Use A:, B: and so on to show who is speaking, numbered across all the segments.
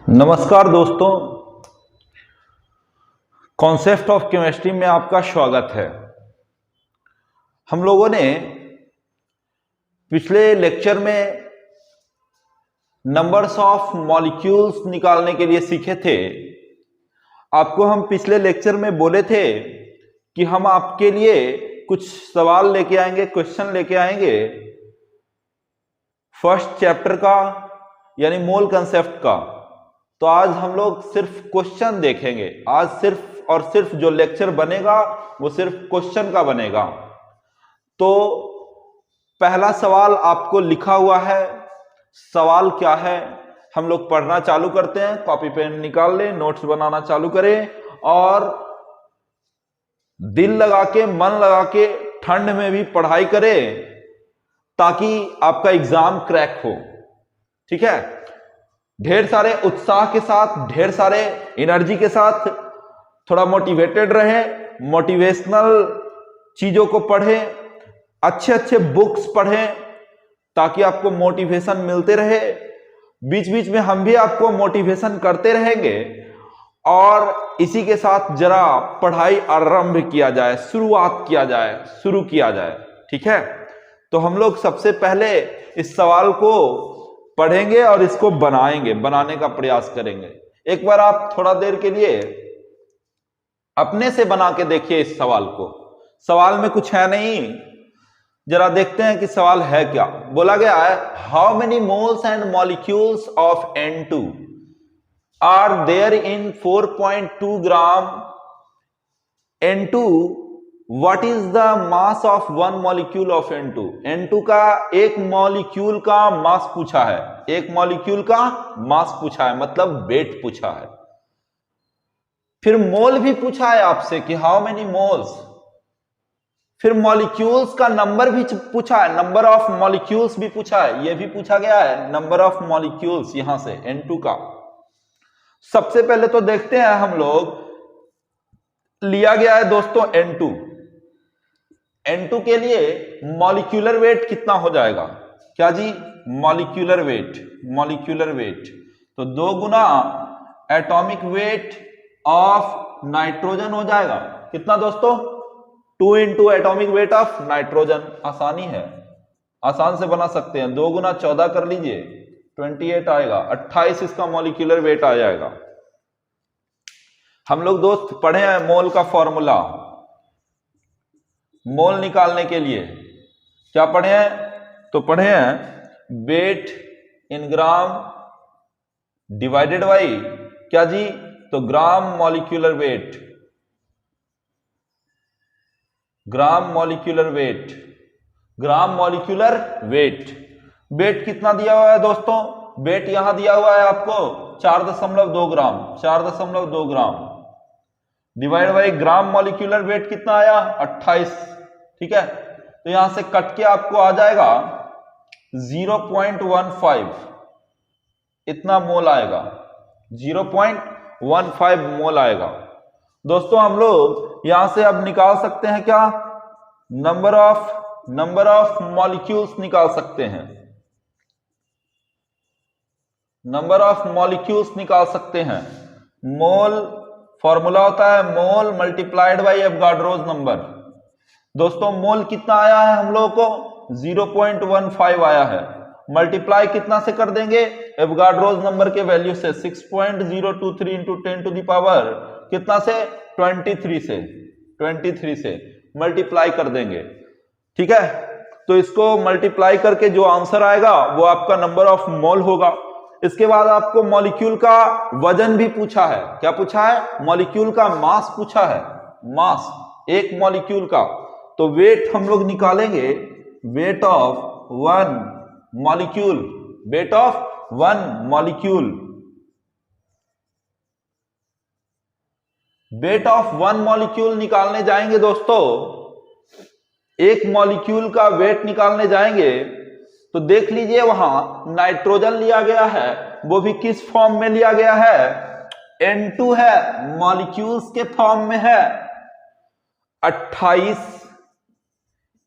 A: नमस्कार दोस्तों, concept of chemistry में आपका स्वागत है। हम लोगों ने पिछले लेक्चर में नंबर्स ऑफ मॉलिक्यूल्स निकालने के लिए सीखे थे। आपको हम पिछले लेक्चर में बोले थे कि हम आपके लिए कुछ सवाल लेके आएंगे, क्वेश्चन लेके आएंगे फर्स्ट चैप्टर का यानी मोल कंसेप्ट का। तो आज हम लोग सिर्फ क्वेश्चन देखेंगे। आज सिर्फ और सिर्फ जो लेक्चर बनेगा वो सिर्फ क्वेश्चन का बनेगा। तो पहला सवाल आपको लिखा हुआ है। सवाल क्या है, हम लोग पढ़ना चालू करते हैं। कॉपी पेन निकाल लें, नोट्स बनाना चालू करें और दिल लगा के, मन लगा के, ठंड में भी पढ़ाई करें ताकि आपका एग्जाम क्रैक हो। ठीक है, ढेर सारे उत्साह के साथ, ढेर सारे एनर्जी के साथ थोड़ा मोटिवेटेड रहे, मोटिवेशनल चीजों को पढ़ें, अच्छे अच्छे बुक्स पढ़ें ताकि आपको मोटिवेशन मिलते रहे। बीच बीच में हम भी आपको मोटिवेशन करते रहेंगे और इसी के साथ जरा पढ़ाई आरंभ किया जाए, शुरुआत किया जाए, शुरू किया जाए। ठीक है, तो हम लोग सबसे पहले इस सवाल को पढ़ेंगे और इसको बनाएंगे, बनाने का प्रयास करेंगे। एक बार आप थोड़ा देर के लिए अपने से बना के देखिए इस सवाल को। सवाल में कुछ है नहीं, जरा देखते हैं कि सवाल है क्या। बोला गया है, how many moles and molecules of N2 are there in 4.2 gram N2, what is the mass of one molecule of N2। N2 का एक मॉलिक्यूल का मास पूछा है, एक मॉलिक्यूल का मास पूछा है, मतलब वेट पूछा है। फिर मोल भी पूछा है आपसे कि हाउ मेनी मोल्स। फिर मॉलिक्यूल्स का नंबर भी पूछा है, नंबर ऑफ मॉलिक्यूल्स भी पूछा है। यह भी पूछा गया है नंबर ऑफ मॉलिक्यूल्स यहां से N2 का। सबसे पहले तो देखते हैं हम लोग, लिया गया है दोस्तों N2। N2 के लिए मॉलिक्यूलर वेट कितना हो जाएगा? क्या जी? मॉलिक्यूलर वेट, मॉलिक्यूलर वेट तो 2 गुना एटॉमिक वेट ऑफ नाइट्रोजन हो जाएगा। कितना दोस्तों? 2 into atomic weight of nitrogen. आसानी है, आसान से बना सकते हैं। 2 गुना 14 कर लीजिए, 28 आएगा। 28 इसका मॉलिक्यूलर वेट आ जाएगा। हम लोग दोस्त पढ़े हैं मोल का फॉर्मूला। मोल निकालने के लिए क्या पढ़े हैं? तो पढ़े हैं weight in gram divided by क्या जी? तो gram molecular weight, gram molecular weight, gram molecular weight. Weight कितना दिया हुआ है दोस्तों? वेट यहां दिया हुआ है आपको 4.2 ग्राम, 4.2 gram divide by gram molecular wait कितना आया? 28। ठीक है, तो यहां से कट के आपको आ जाएगा 0.15, इतना मोल आएगा, 0.15 मोल आएगा। दोस्तों हम लोग यहां से अब निकाल सकते हैं क्या? नंबर ऑफ मॉलिक्यूल्स निकाल सकते हैं, नंबर ऑफ मॉलिक्यूल्स निकाल सकते हैं। मोल फॉर्मूला होता है मोल मल्टीप्लाइड बाई एवोगाड्रोस नंबर। दोस्तों मोल कितना आया है हम लोगों को? 0.15 आया है। मल्टीप्लाई कितना से कर देंगे? एवोगाड्रोस नंबर के वैल्यू से 6.023 इंटू 10 टू द पावर कितना से? 23 से मल्टीप्लाई कर देंगे। ठीक है, तो इसको मल्टीप्लाई करके जो आंसर आएगा वो आपका नंबर ऑफ मोल होगा। इसके बाद आपको मॉलिक्यूल का वजन भी पूछा है। क्या पूछा है? मॉलिक्यूल का मास पूछा है, मास एक मॉलिक्यूल का। तो वेट हम लोग निकालेंगे, weight of one molecule, weight of one molecule, weight of one molecule निकालने जाएंगे दोस्तों। एक मॉलिक्यूल का वेट निकालने जाएंगे तो देख लीजिए वहां नाइट्रोजन लिया गया है, वो भी किस फॉर्म में लिया गया है? N2 है, मॉलिक्यूल्स के फॉर्म में है। 28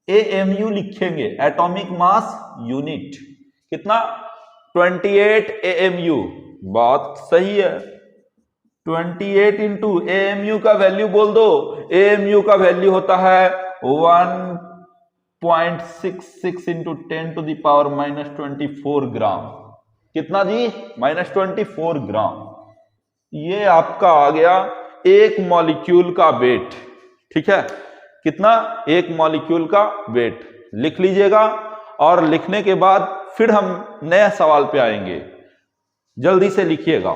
A: AMU लिखेंगे, एटॉमिक मास यूनिट। कितना? 28 AMU। बात सही है। 28 इंटू AMU का वैल्यू बोल दो। AMU का वैल्यू होता है 1.66 इंटू 10⁻⁻24 ग्राम। कितना जी? -24 ग्राम। ये आपका आ गया एक मॉलिक्यूल का वेट। ठीक है, कितना? एक मॉलिक्यूल का वेट लिख लीजिएगा, और लिखने के बाद फिर हम नए सवाल पे आएंगे। जल्दी से लिखिएगा।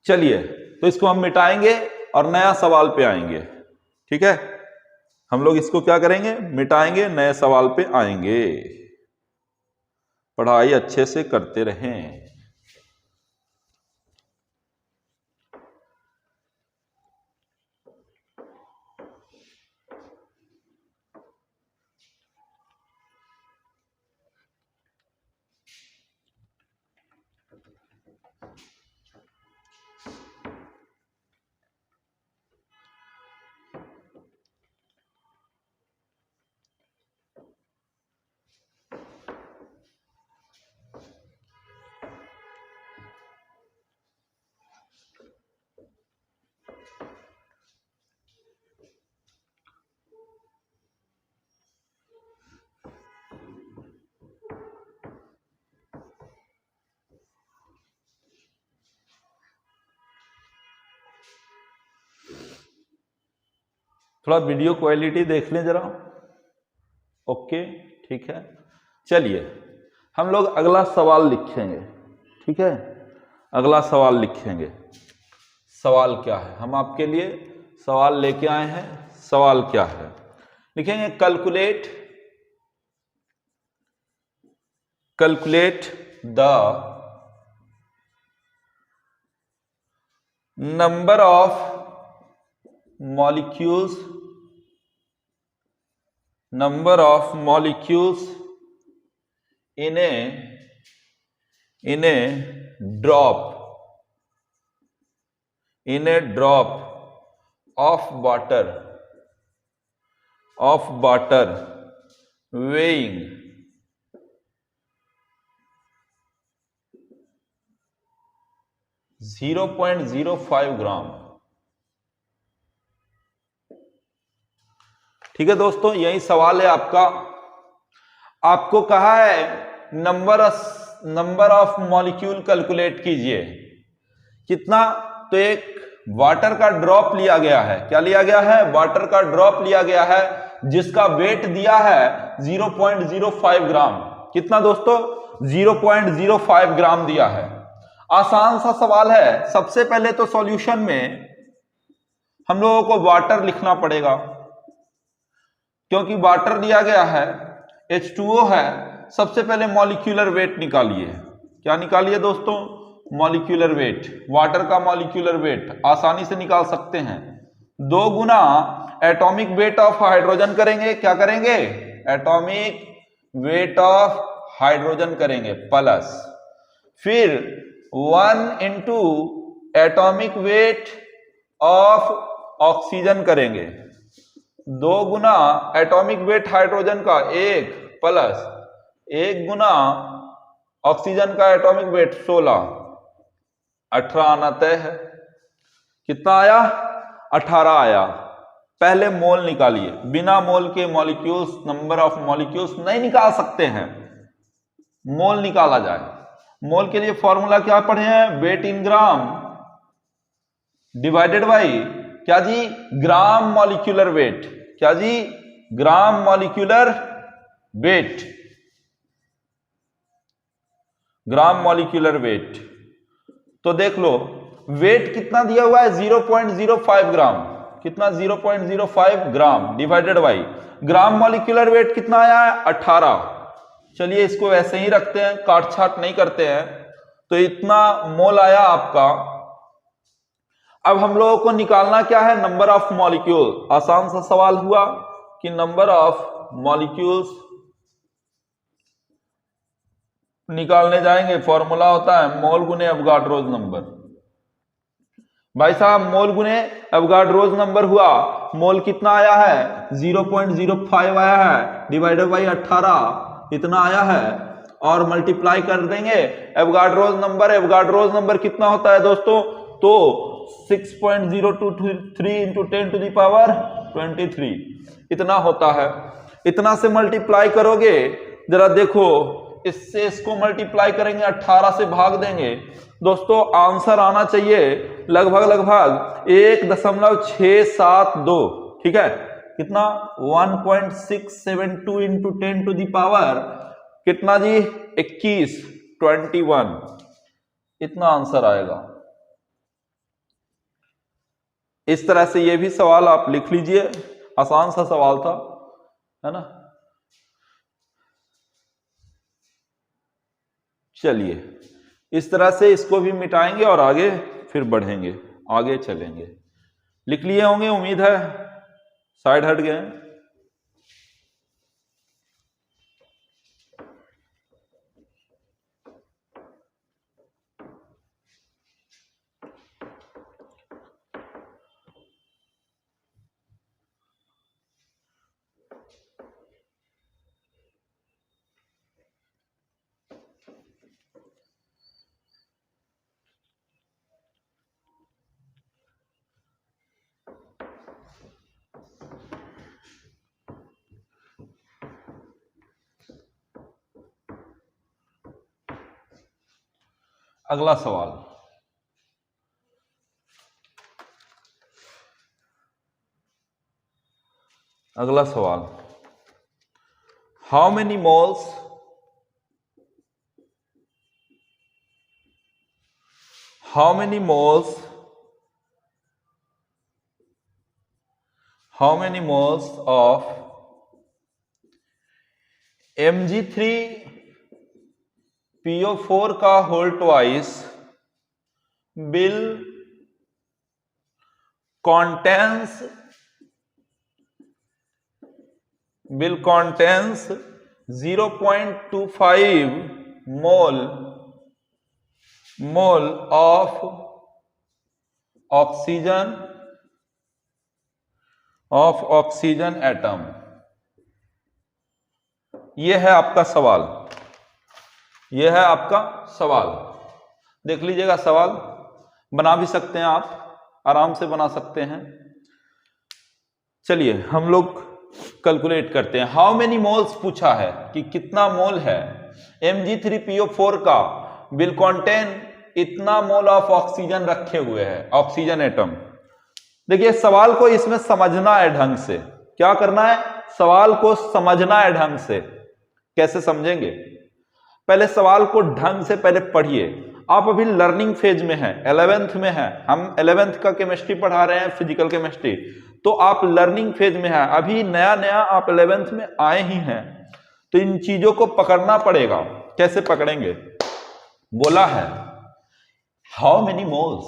A: चलिए, तो इसको हम मिटाएंगे और नया सवाल पे आएंगे। ठीक है, हम लोग इसको क्या करेंगे? मिटाएंगे, नए सवाल पे आएंगे। पढ़ाई अच्छे से करते रहें। थोड़ा वीडियो क्वालिटी देख लें जरा। ओके, ठीक है। चलिए, हम लोग अगला सवाल लिखेंगे। ठीक है, अगला सवाल लिखेंगे। सवाल क्या है? हम आपके लिए सवाल लेके आए हैं। सवाल क्या है? लिखेंगे calculate the number of molecules in a drop of water weighing 0.05 ग्राम। ठीक है दोस्तों, यही सवाल है आपका। आपको कहा है नंबर ऑफ मॉलिक्यूल कैलकुलेट कीजिए। कितना? तो एक वाटर का ड्रॉप लिया गया है। क्या लिया गया है? वाटर का ड्रॉप लिया गया है, जिसका वेट दिया है 0.05 ग्राम। कितना दोस्तों? 0.05 ग्राम दिया है। आसान सा सवाल है। सबसे पहले तो सॉल्यूशन में हम लोगों को वाटर लिखना पड़ेगा, क्योंकि वाटर दिया गया है, H2O है। सबसे पहले मॉलिक्यूलर वेट निकालिए। क्या निकालिए दोस्तों? Molecular weight. वाटर का मॉलिक्यूलर वेट आसानी से निकाल सकते हैं। 2 गुना एटॉमिक वेट ऑफ हाइड्रोजन करेंगे। क्या करेंगे? एटॉमिक वेट ऑफ हाइड्रोजन करेंगे, प्लस फिर 1 into atomic weight of oxygen करेंगे। 2 गुना एटॉमिक वेट हाइड्रोजन का 1 प्लस 1 गुना ऑक्सीजन का एटॉमिक वेट 16, 18 आना तय है। कितना आया? 18 आया। पहले मोल निकालिए। बिना मोल के मॉलिक्यूल्स, नंबर ऑफ मॉलिक्यूल्स नहीं निकाल सकते हैं। मोल निकाला जाए। मोल के लिए फॉर्मूला क्या पढ़े हैं? Weight in gram divided by क्या जी? Gram molecular weight. क्या G? Gram molecular weight. Gram molecular weight. तो देख लो, वेट कितना दिया हुआ है? 0.05 ग्राम। कितना? 0.05 ग्राम divided by gram molecular wait कितना आया है? 18। चलिए, इसको ऐसे ही रखते हैं, काट छाट नहीं करते हैं। तो इतना मोल आया आपका। अब हम लोगों को निकालना क्या है? Number of molecule. आसान सा सवाल हुआ कि नंबर ऑफ मॉलिक्यूल्स निकालने जाएंगे। फॉर्मूला होता है मोल गुने एवोगाड्रोज नंबर। भाई साहब, मोल गुने एवोगाड्रोज नंबर हुआ। मोल कितना आया है? 0.05 आया है, डिवाइडेड बाई 18 इतना आया है। और मल्टीप्लाई कर देंगे एवोगाड्रोस नंबर। एवोगाड्रोस नंबर कितना होता है दोस्तों? तो 6.023 इंटू 10 टू द पावर 23 इतना होता है। इतना से मल्टीप्लाई करोगे, जरा देखो, इससे इसको मल्टीप्लाई करेंगे, 18 से भाग देंगे दोस्तों, आंसर आना चाहिए लगभग 1.672। ठीक है, कितना? 1.672 इंटू 10 टू दी पावर कितना जी? 21, 21 इतना आंसर आएगा। इस तरह से ये भी सवाल आप लिख लीजिए, आसान सा सवाल था, है ना। चलिए, इस तरह से इसको भी मिटाएंगे और आगे फिर बढ़ेंगे, आगे चलेंगे। लिख लिए होंगे उम्मीद है, साइड हट गए। अगला सवाल, अगला सवाल, how many moles of Mg3PO4 का whole twice will contains 0.25 mole of oxygen atom. यह है आपका सवाल, यह है आपका सवाल। देख लीजिएगा, सवाल बना भी सकते हैं आप, आराम से बना सकते हैं। चलिए हम लोग कैलकुलेट करते हैं। हाउ मेनी मोल्स पूछा है कि कितना मोल है Mg3PO4 का, विल कॉन्टेन इतना मोल ऑफ ऑक्सीजन रखे हुए हैं, ऑक्सीजन एटम। देखिए सवाल को इसमें समझना है ढंग से। क्या करना है? सवाल को समझना है ढंग से। कैसे समझेंगे? पहले सवाल को ढंग से पहले पढ़िए। आप अभी लर्निंग फेज में हैं, 11th में हैं, हम 11th का केमिस्ट्री पढ़ा रहे हैं, फिजिकल केमिस्ट्री, तो आप लर्निंग फेज में हैं, अभी नया नया आप 11th में आए ही हैं, तो इन चीजों को पकड़ना पड़ेगा। कैसे पकड़ेंगे? बोला है how many moles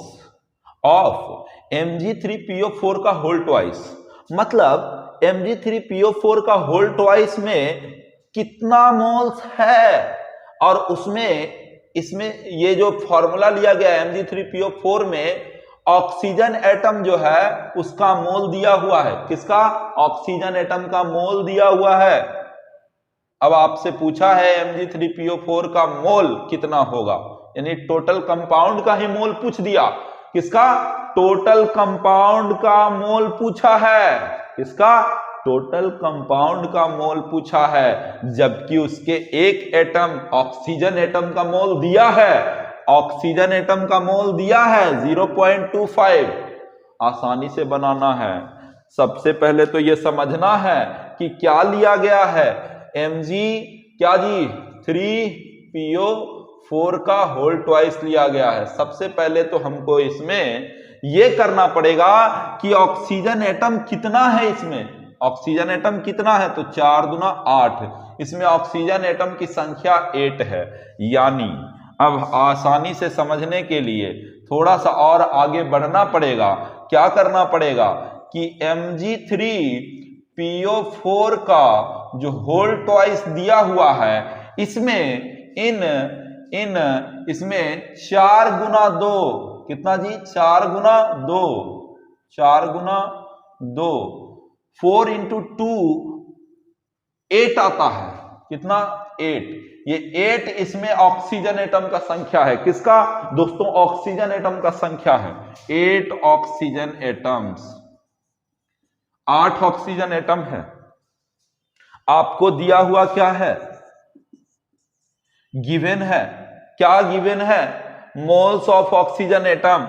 A: of Mg3PO4 का होल ट्वाइस, मतलब Mg3PO4 का होल ट्वाइस में कितना मोल्स है, और उसमें इसमें ये जो फॉर्मूला लिया गया है Mg3PO4 में ऑक्सीजन एटम जो है उसका मोल दिया हुआ है। किसका? ऑक्सीजन एटम का मोल दिया हुआ है। अब आपसे पूछा है Mg3PO4 का मोल कितना होगा, यानी टोटल कंपाउंड का ही मोल पूछ दिया। किसका? टोटल कंपाउंड का मोल पूछा है। किसका? टोटल कंपाउंड का मोल पूछा है, जबकि उसके एक एटम ऑक्सीजन एटम का मोल दिया है, ऑक्सीजन एटम का मोल दिया है 0.25। आसानी से बनाना है। सबसे पहले तो ये समझना है कि क्या लिया गया है, Mg क्या जी 3PO4 का होल ट्वाइस लिया गया है। सबसे पहले तो हमको इसमें ये करना पड़ेगा कि ऑक्सीजन एटम कितना है। इसमें ऑक्सीजन एटम कितना है, तो 4 दूना 8, इसमें ऑक्सीजन एटम की संख्या 8 है। यानी अब आसानी से समझने के लिए थोड़ा सा और आगे बढ़ना पड़ेगा। क्या करना पड़ेगा कि Mg3PO4 का जो होल ट्वाइस दिया हुआ है, इसमें इसमें 4 गुना 2, कितना जी 4 गुना 2, 4 गुना 2, 4 इंटू 2 8 आता है। कितना? 8। ये 8 इसमें ऑक्सीजन एटम का संख्या है। किसका दोस्तों? ऑक्सीजन एटम का संख्या है 8 ऑक्सीजन एटम्स, 8 ऑक्सीजन एटम है। आपको दिया हुआ क्या है? गिवन है। क्या गिवन है? Moles of oxygen atom,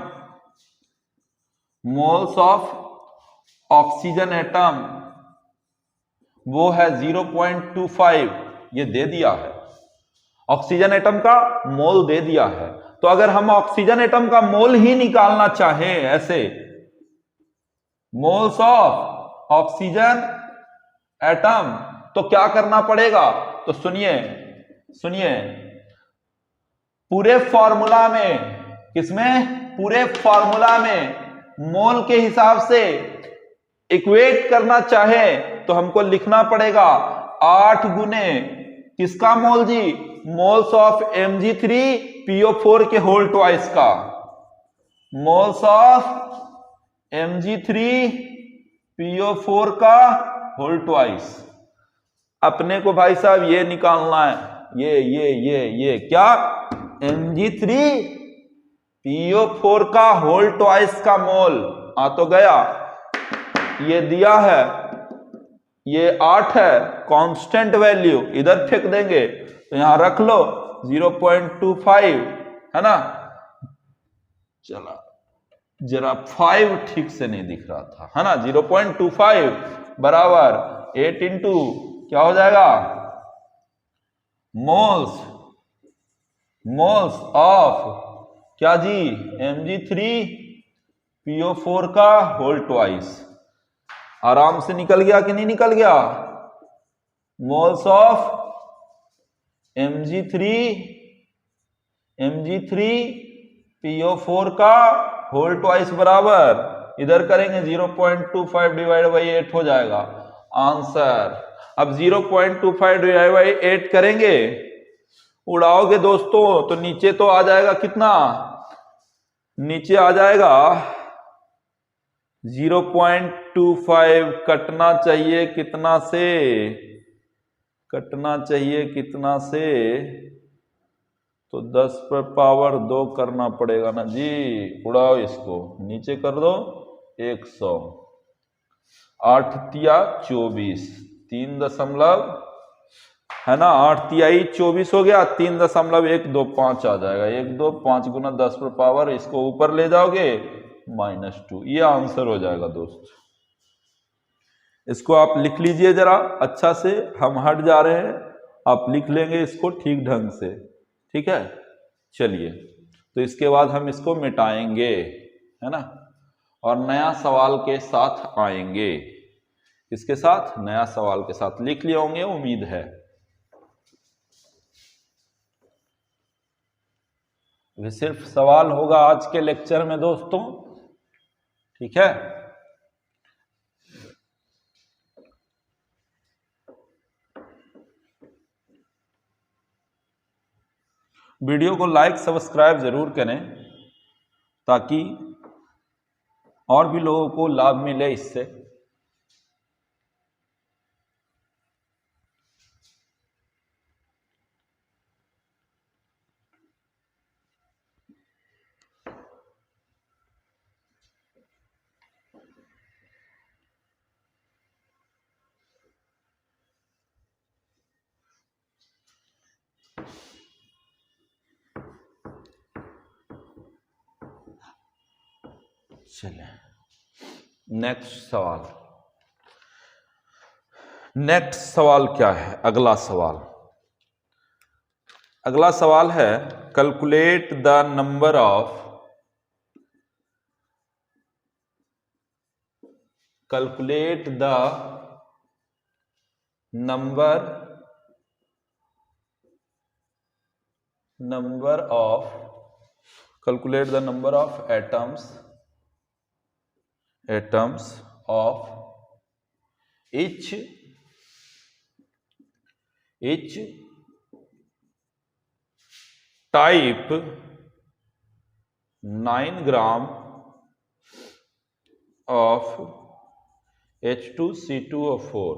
A: moles of oxygen atom वो है 0.25, ये दे दिया है। ऑक्सीजन एटम का मोल दे दिया है। तो अगर हम ऑक्सीजन एटम का मोल ही निकालना चाहें ऐसे, मोल्स ऑफ ऑक्सीजन एटम, तो क्या करना पड़ेगा? तो सुनिए सुनिए, पूरे फॉर्मूला में, किसमें? पूरे फॉर्मूला में मोल के हिसाब से इक्वेट करना चाहे तो हमको लिखना पड़ेगा 8 गुने किसका मोल जी? मोल्स ऑफ Mg3PO4 के होल ट्वाइस का, मोल्स ऑफ Mg3PO4 का होल ट्वाइस। अपने को भाई साहब ये निकालना है, ये क्या? Mg3PO4 का होल ट्वाइस का मोल आ तो गया। ये दिया है, ये 8 है, कांस्टेंट वैल्यू इधर फेंक देंगे तो यहां रख लो 0.25, है ना? चला जरा 5 ठीक से नहीं दिख रहा था, है ना? 0.25 बराबर 8 इंटू क्या हो जाएगा? मोल्स ऑफ क्या जी? Mg3PO4 का होल ट्वाइस। आराम से निकल गया कि नहीं निकल गया? मोल्स ऑफ Mg3PO4 का होल ट्वाइस बराबर, इधर करेंगे 0.25 डिवाइड बाई 8 हो जाएगा आंसर। अब 0.25 डिवाइड बाई 8 करेंगे, उड़ाओगे दोस्तों तो नीचे तो आ जाएगा कितना? नीचे आ जाएगा 0.25, कटना चाहिए कितना से? कटना चाहिए कितना से? तो 10 पर पावर 2 करना पड़ेगा ना जी। उड़ाओ इसको, नीचे कर दो 100, 8 तिया 24, 3 दशमलव, है ना? 8 तिहाई 24 हो गया, 3.125 आ जाएगा। 125 गुना 10 पर पावर, इसको ऊपर ले जाओगे -2, ये आंसर हो जाएगा दोस्त। इसको आप लिख लीजिए जरा अच्छा से, हम हट जा रहे हैं, आप लिख लेंगे इसको ठीक ढंग से, ठीक है? चलिए, तो इसके बाद हम इसको मिटाएंगे, है ना? और नया सवाल के साथ आएंगे। इसके साथ नया सवाल के साथ लिख लिए होंगे उम्मीद है। ये सिर्फ सवाल होगा आज के लेक्चर में दोस्तों, ठीक है? वीडियो को लाइक सब्सक्राइब जरूर करें ताकि और भी लोगों को लाभ मिले इससे। चलिए नेक्स्ट सवाल। नेक्स्ट सवाल क्या है? अगला सवाल, अगला सवाल है calculate the number of, calculate the number of, calculate the number of atoms of each type 9 gram of H2CO4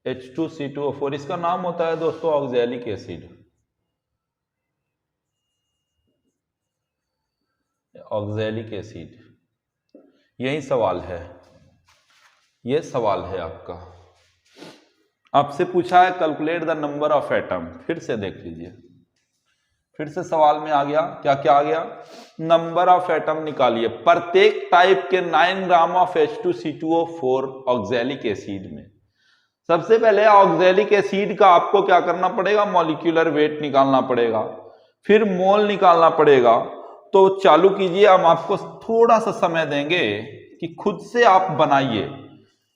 A: H2C2O4, इसका नाम होता है दोस्तों ऑक्जेलिक एसिड। ऑक्जेलिक एसिड, यही सवाल है, ये सवाल है आपका। आपसे पूछा है calculate the number of atom, फिर से देख लीजिए, फिर से सवाल में आ गया, क्या क्या आ गया, नंबर ऑफ एटम निकालिए प्रत्येक टाइप के 9 gram of H2C2O4 oxalic acid में। सबसे पहले ऑक्जेलिक एसिड का आपको क्या करना पड़ेगा, मॉलिक्यूलर वेट निकालना पड़ेगा, फिर मोल निकालना पड़ेगा। तो चालू कीजिए, हम आपको थोड़ा सा समय देंगे कि खुद से आप बनाइए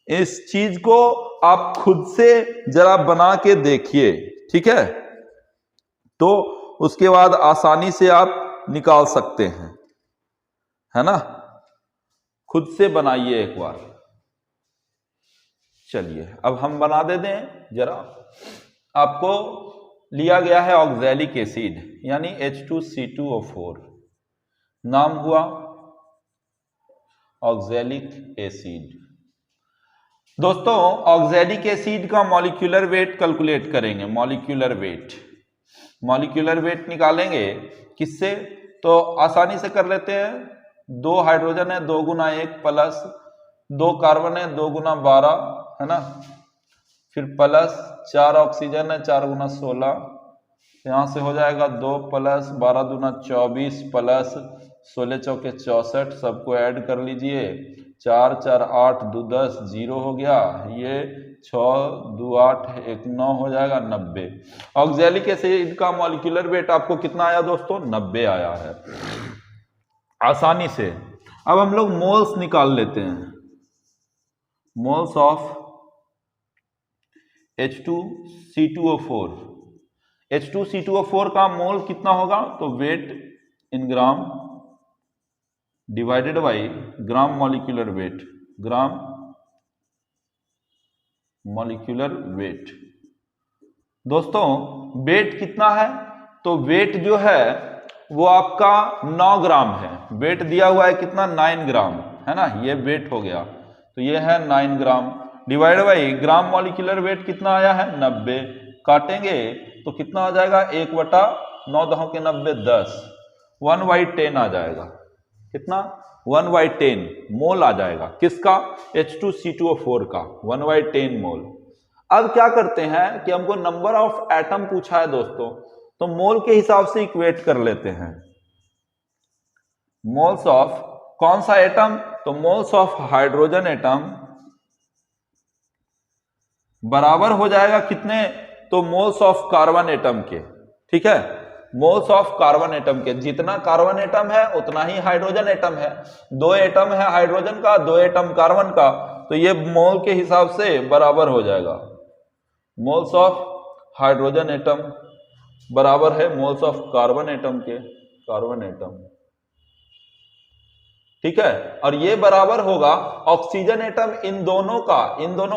A: इस चीज को, आप खुद से जरा बना के देखिए, ठीक है। तो उसके बाद आसानी से आप निकाल सकते हैं, है ना। खुद से बनाइए एक बार। चलिए अब हम बना देते हैं जरा। आपको लिया गया है ऑक्जेलिक एसिड यानी H2C2O4, नाम हुआ ऑक्जेलिक एसिड। दोस्तों ऑक्जेलिक एसिड का मॉलिक्यूलर वेट कैलकुलेट करेंगे, मॉलिक्यूलर वेट निकालेंगे किससे, तो आसानी से कर लेते हैं। 2 हाइड्रोजन है, 2 गुना 1 प्लस 2 कार्बन है, 2 गुना 12 है ना, फिर प्लस 4 ऑक्सीजन है, 4 गुना 16, यहां से हो जाएगा 2 प्लस 12 दूना 24 प्लस 16 चौके 64, सबको ऐड कर लीजिए, 4 4 8 2 10, 0 हो गया, ये 6 2 8 1 9 हो जाएगा 90। ऑक्जेलिक एसिड का मॉलिक्यूलर वेट आपको कितना आया दोस्तों, 90 आया है आसानी से। अब हम लोग मोल्स निकाल लेते हैं, मोल्स ऑफ H2C2O4। H2C2O4 का मोल कितना होगा, तो weight in gram divided by gram molecular weight, gram molecular weight. दोस्तों वेट कितना है, तो वेट जो है वो आपका 9 ग्राम है, वेट दिया हुआ है कितना 9 ग्राम है ना, ये वेट हो गया, तो ये है 9 gram divide by gram molecular wait कितना आया है 90, काटेंगे तो कितना आ जाएगा 1/9 10 के 90 10, 1/10 आ जाएगा, कितना 1/10 मोल आ जाएगा, किसका H2C2O4 का 1/10 मोल। अब क्या करते हैं कि हमको नंबर ऑफ एटम पूछा है दोस्तों, तो मोल के हिसाब से इक्वेट कर लेते हैं। मोल्स ऑफ कौन सा एटम, तो मोल्स ऑफ हाइड्रोजन एटम बराबर हो जाएगा कितने, तो मोल्स ऑफ कार्बन एटम के, ठीक है, मोल्स ऑफ कार्बन एटम के, जितना कार्बन एटम है उतना ही हाइड्रोजन एटम है, 2 एटम है हाइड्रोजन का, 2 एटम कार्बन का, तो ये मोल के हिसाब से बराबर हो जाएगा। मोल्स ऑफ हाइड्रोजन एटम बराबर है मोल्स ऑफ कार्बन एटम के, कार्बन एटम, ठीक है। और ये बराबर होगा ऑक्सीजन एटम इन दोनों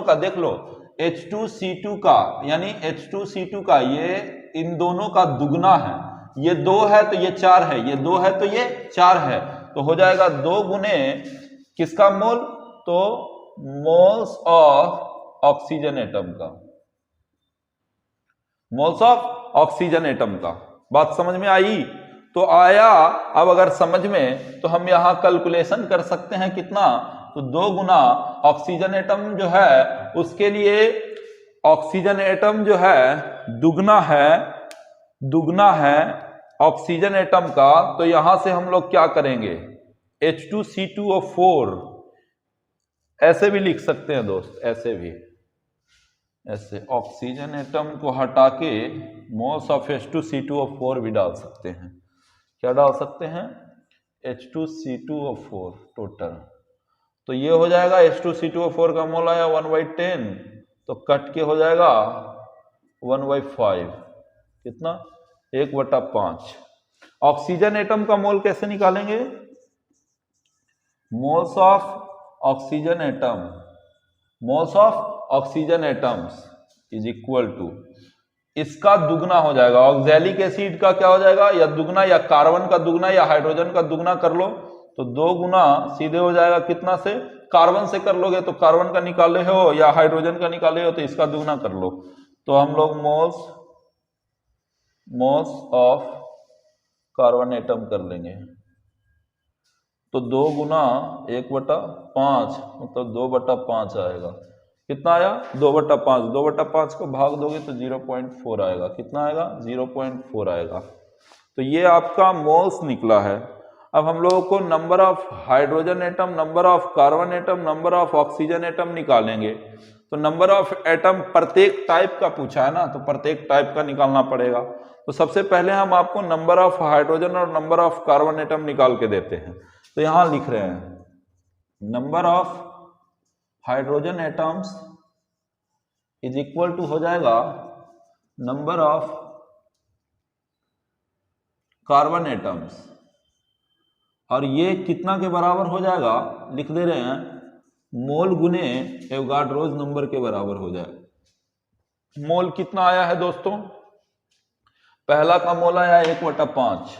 A: का देख लो, H2C2 का यानी H2C2 का ये इन दोनों का दुगना है, ये 2 है तो ये 4 है, ये 2 है तो ये 4 है, तो हो जाएगा 2 गुने किसका मोल, तो मोल्स ऑफ ऑक्सीजन एटम का, मोल्स ऑफ ऑक्सीजन एटम का। बात समझ में आई, तो आया। अब अगर समझ में तो हम यहां कैलकुलेशन कर सकते हैं कितना, तो 2 गुना ऑक्सीजन एटम जो है उसके लिए ऑक्सीजन एटम जो है दुगना है ऑक्सीजन एटम का, तो यहां से हम लोग क्या करेंगे H2C2O4 ऐसे भी लिख सकते हैं दोस्त, ऐसे भी, ऐसे ऑक्सीजन एटम को हटा के मोल्स ऑफ H2C2O4 भी डाल सकते हैं। क्या डाल सकते हैं, H2C2O4 टोटल, तो ये हो जाएगा H2C2O4 का मोल आया 1/10, तो कट के हो जाएगा 1/5, कितना 1/5। ऑक्सीजन एटम का मोल कैसे निकालेंगे, moles of oxygen atom, moles of oxygen atoms is equal to, इसका दुगना हो जाएगा, ऑक्जेलिक एसिड का क्या हो जाएगा, या दुगना या कार्बन का दुगना या हाइड्रोजन का दुगना कर लो, तो 2 गुना सीधे हो जाएगा कितना से कार्बन से कर लोगे तो कार्बन का निकाले हो या हाइड्रोजन का निकाले हो तो इसका दुगना कर लो। तो हम लोग मोल्स ऑफ कार्बन एटम कर लेंगे। तो 2 गुना 1/5 मतलब 2/5 आएगा। कितना आया? 2/5। 2/5 को भाग दोगे तो 0.4 आएगा। कितना आएगा? 0.4 आएगा। तो ये आपका मोल्स निकला है। अब हम लोगों को number of hydrogen atom, number of carbon atom, number of oxygen atom निकालेंगे। तो नंबर ऑफ एटम प्रत्येक टाइप का पूछा है ना, तो प्रत्येक टाइप का निकालना पड़ेगा। तो सबसे पहले हम आपको नंबर ऑफ हाइड्रोजन और नंबर ऑफ कार्बन एटम निकाल के देते हैं। तो यहां लिख रहे हैं number of hydrogen atoms is equal to हो जाएगा नंबर ऑफ कार्बन एटम्स, और ये कितना के बराबर हो जाएगा? लिख दे रहे हैं मोल गुने एवोगाड्रोज नंबर के बराबर हो जाए। मोल कितना आया है दोस्तों? पहला का मोल आया 1/5।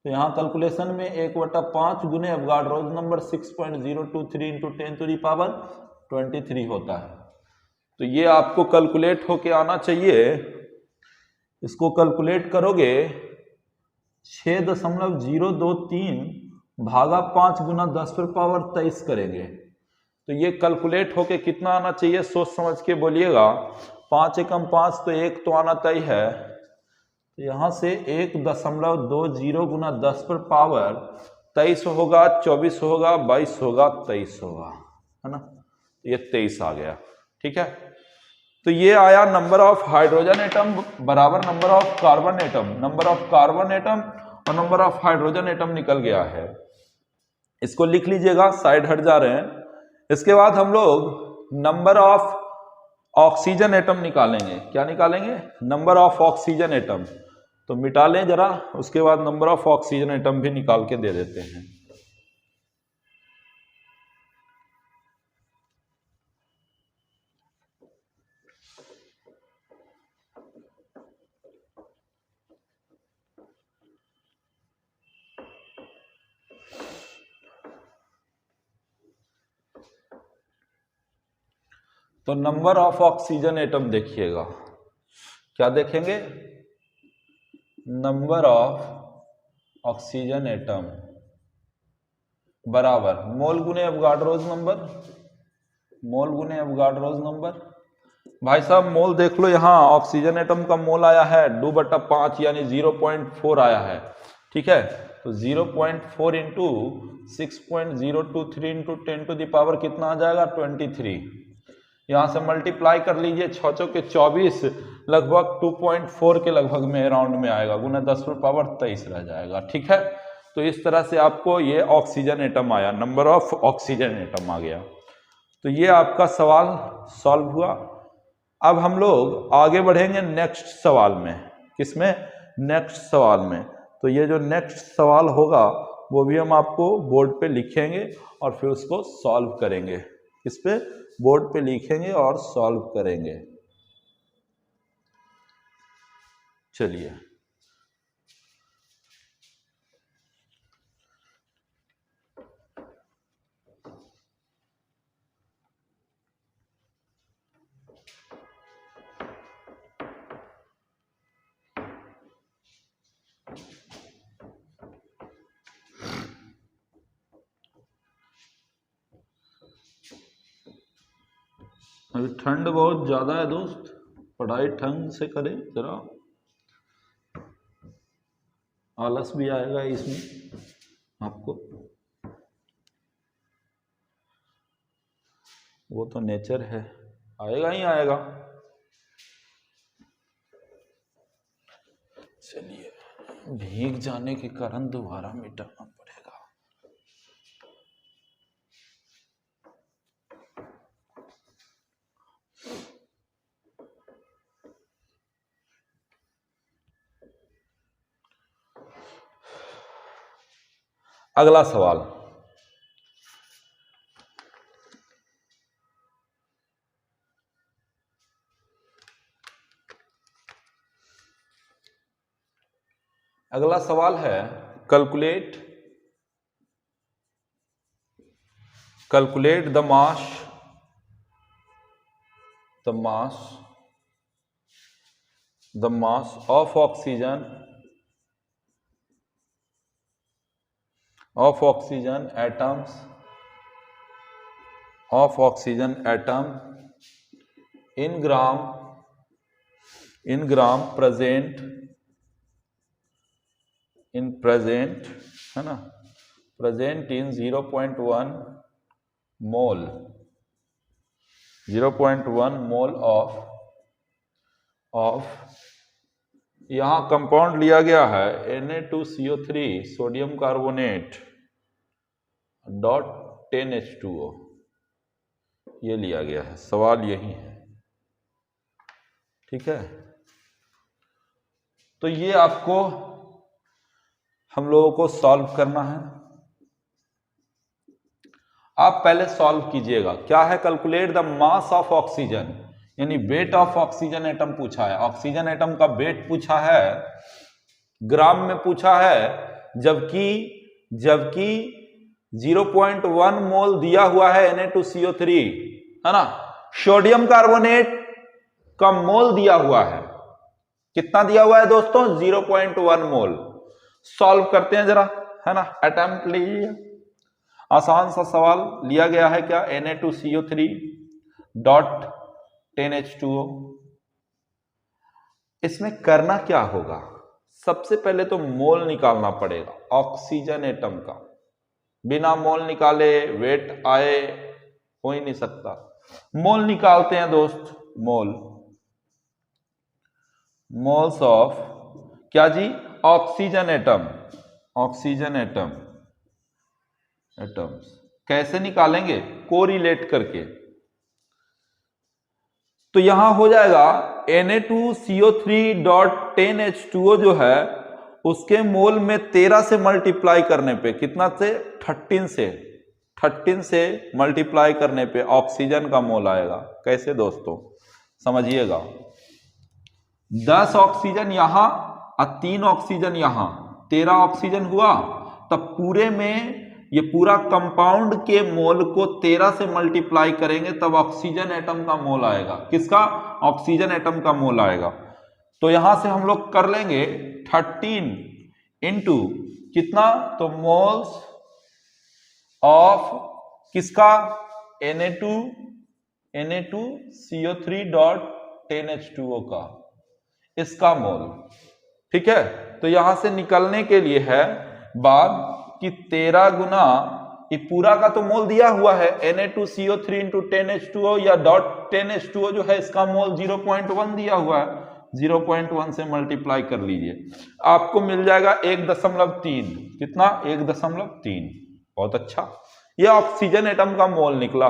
A: तो यहां कैलकुलेशन में 1/5 गुने एवोगाड्रोज नंबर 6.023 इंटू 10⁻23 होता है। तो ये आपको कैलकुलेट होके आना चाहिए। इसको कैलकुलेट करोगे 6.023 भागा 5 गुना 10⁻23 करेंगे तो ये कैलकुलेट होके कितना आना चाहिए? सोच समझ के बोलिएगा। 5 एकम 5 तो 1 तो आना तय है। तो यहां से 1.20 गुना 10⁻23 होगा, 24 होगा, 22 होगा, 23 होगा, है ना? ये 23 आ गया। ठीक है, तो ये आया नंबर ऑफ हाइड्रोजन एटम बराबर number of carbon atom. Number of carbon atom और नंबर ऑफ हाइड्रोजन एटम निकल गया है। इसको लिख लीजिएगा, साइड हट जा रहे हैं। इसके बाद हम लोग नंबर ऑफ ऑक्सीजन एटम निकालेंगे। क्या निकालेंगे? Number of oxygen atom. तो मिटा लें जरा, उसके बाद नंबर ऑफ ऑक्सीजन एटम भी निकाल के दे देते हैं। तो नंबर ऑफ ऑक्सीजन एटम देखिएगा, क्या देखेंगे? नंबर ऑफ ऑक्सीजन एटम बराबर मोल गुने एवोगाड्रोज नंबर, मोल गुने एवोगाड्रोज नंबर। भाई साहब मोल देख लो, यहां ऑक्सीजन एटम का मोल आया है 2/5 यानी 0.4 आया है। ठीक है, तो 0.4 इंटू 6.023 इंटू 10⁻, कितना आ जाएगा? 23। यहां से मल्टीप्लाई कर लीजिए, 6 चौके 24, लगभग 2.4 के लगभग में राउंड में आएगा, गुना 10⁻23 रह जाएगा। ठीक है, तो इस तरह से आपको ये ऑक्सीजन एटम आया, नंबर ऑफ ऑक्सीजन एटम आ गया। तो ये आपका सवाल सॉल्व हुआ। अब हम लोग आगे बढ़ेंगे नेक्स्ट सवाल में। किसमें? नेक्स्ट सवाल में। तो ये जो नेक्स्ट सवाल होगा वो भी हम आपको बोर्ड पे लिखेंगे और फिर उसको सॉल्व करेंगे। किस पे? बोर्ड पे लिखेंगे और सॉल्व करेंगे। चलिए, अभी ठंड बहुत ज्यादा है दोस्त, पढ़ाई ढंग से करें जरा, आलस भी आएगा इसमें आपको, वो तो नेचर है, आएगा ही आएगा। चलिए, भीग जाने के कारण दोबारा मिटाना पड़ेगा। अगला सवाल, अगला सवाल है calculate calculate the mass of oxygen atom in gram present है ना, present in 0.1 mole 0.1 mole of यहां कंपाउंड लिया गया है Na2CO3 sodium carbonate dot 10H2O, ये लिया गया है, सवाल यही है। ठीक है, तो ये आपको हम लोगों को सॉल्व करना है। आप पहले सॉल्व कीजिएगा, क्या है, calculate the mass of oxygen, यानी वेट ऑफ ऑक्सीजन एटम पूछा है, ऑक्सीजन एटम का वेट पूछा है, ग्राम में पूछा है, जबकि 0.1 मोल दिया हुआ है Na2CO3 है ना। सोडियम कार्बोनेट का मोल दिया हुआ है, कितना दिया हुआ है दोस्तों, 0.1 मोल। सॉल्व करते हैं जरा, है ना, अटेम्प्ट लीजिए। आसान सा सवाल लिया गया है, क्या, Na2CO3 डॉट 10H2O। इसमें करना क्या होगा, सबसे पहले तो मोल निकालना पड़ेगा ऑक्सीजन एटम का, बिना मोल निकाले वेट आए हो ही नहीं सकता। मोल निकालते हैं दोस्त, मोल्स ऑफ क्या जी, ऑक्सीजन एटम्स कैसे निकालेंगे, कोरिलेट करके। तो यहां हो जाएगा Na2CO3.10H2O जो है उसके मोल में 13 से मल्टीप्लाई करने पे, कितना से, 13 से मल्टीप्लाई करने पे ऑक्सीजन का मोल आएगा। कैसे दोस्तों, समझिएगा, 10 ऑक्सीजन यहां और 3 ऑक्सीजन यहां, 13 ऑक्सीजन हुआ, तब पूरे में ये पूरा कंपाउंड के मोल को 13 से मल्टीप्लाई करेंगे तब ऑक्सीजन एटम का मोल आएगा। किसका, ऑक्सीजन एटम का मोल आएगा। तो यहां से हम लोग कर लेंगे 13 इंटू कितना, तो मोल्स ऑफ किसका, Na2CO3.10H2O का, इसका मोल। ठीक है, तो यहां से निकलने के लिए है बात कि 13 गुना ये पूरा का तो मोल दिया हुआ है Na2CO3 इंटू 10H2O या डॉट 10H2O जो है इसका मोल 0.1 दिया हुआ है, 0.1 से मल्टीप्लाई कर लीजिए, आपको मिल जाएगा 1.3। कितना, 1.3। बहुत अच्छा, ये ऑक्सीजन एटम का मोल निकला।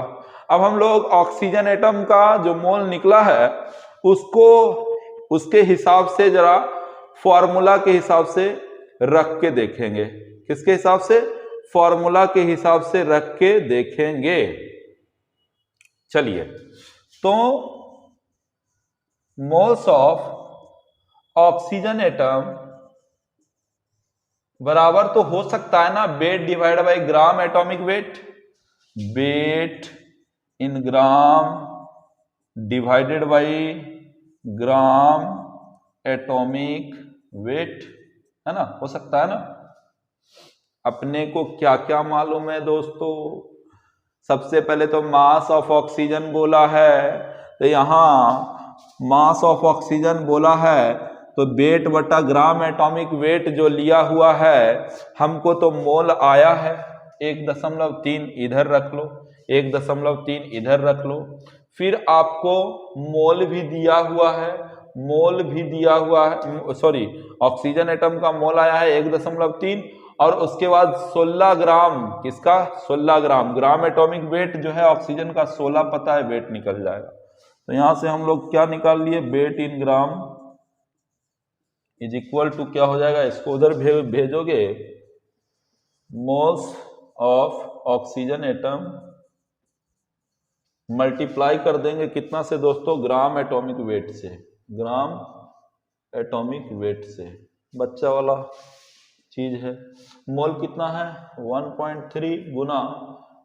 A: अब हम लोग ऑक्सीजन एटम का जो मोल निकला है उसको उसके हिसाब से जरा फॉर्मूला के हिसाब से रख के देखेंगे। किसके हिसाब से, फॉर्मूला के हिसाब से रख के देखेंगे। चलिए, तो मोल्स ऑफ ऑक्सीजन एटम बराबर तो हो सकता है ना, weight divide by gram atomic weight, weight in gram divided by gram atomic weight, है ना, हो सकता है ना। अपने को क्या क्या मालूम है दोस्तों, सबसे पहले तो मास ऑफ ऑक्सीजन बोला है, तो यहां मास ऑफ ऑक्सीजन बोला है तो वेट बटा ग्राम एटॉमिक वेट जो लिया हुआ है हमको तो मोल आया है 1.3, इधर रख लो, 1.3 इधर रख लो। फिर आपको मोल भी दिया हुआ है, सॉरी, ऑक्सीजन एटम का मोल आया है 1.3 और उसके बाद 16 ग्राम, किसका, 16 ग्राम, ग्राम एटॉमिक वेट जो है ऑक्सीजन का 16 पता है, वेट निकल जाएगा। तो यहां से हम लोग क्या निकाल लिए, weight in gram is equal to क्या हो जाएगा, इसको उधर भेजोगे, moles of oxygen atom multiply कर देंगे कितना से दोस्तों, ग्राम एटॉमिक वेट से, ग्राम एटॉमिक वेट से, बच्चा वाला चीज है। मोल कितना है, 1.3 गुना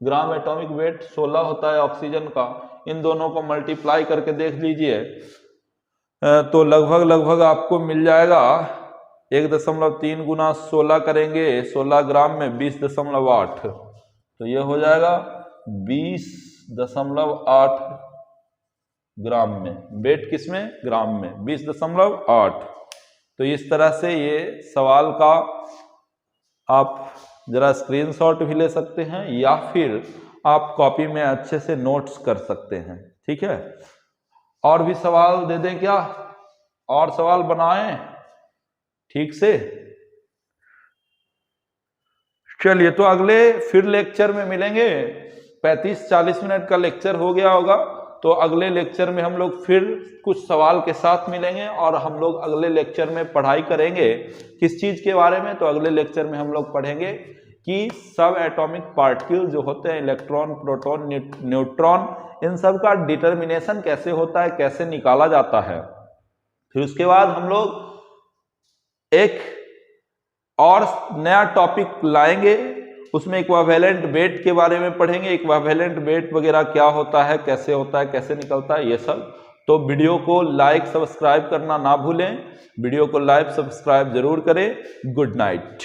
A: ग्राम एटॉमिक वेट 16 होता है ऑक्सीजन का। इन दोनों को मल्टीप्लाई करके देख लीजिए तो लगभग आपको मिल जाएगा 1.3 गुना 16 करेंगे 16 ग्राम में 20.8, तो ये हो जाएगा 20.8 ग्राम में। वेट किसमें? ग्राम में 20.8। तो इस तरह से ये सवाल का आप जरा स्क्रीनशॉट भी ले सकते हैं या फिर आप कॉपी में अच्छे से नोट्स कर सकते हैं। ठीक है, और भी सवाल दे दें क्या? और सवाल बनाएं ठीक से? चलिए, तो अगले फिर लेक्चर में मिलेंगे। 35-40 मिनट का लेक्चर हो गया होगा, तो अगले लेक्चर में हम लोग फिर कुछ सवाल के साथ मिलेंगे और हम लोग अगले लेक्चर में पढ़ाई करेंगे किस चीज के बारे में। तो अगले लेक्चर में हम लोग पढ़ेंगे कि सब एटॉमिक पार्टिकल जो होते हैं, इलेक्ट्रॉन, प्रोटॉन, न्यूट्रॉन, इन सब का डिटर्मिनेशन कैसे होता है, कैसे निकाला जाता है। फिर उसके बाद हम लोग एक और नया टॉपिक लाएंगे, उसमें इक्विवेलेंट वेट के बारे में पढ़ेंगे। इक्विवेलेंट वेट वगैरह क्या होता है, कैसे निकलता है, ये सब। तो वीडियो को लाइक सब्सक्राइब करना ना भूलें, वीडियो को लाइक सब्सक्राइब जरूर करें। Good night.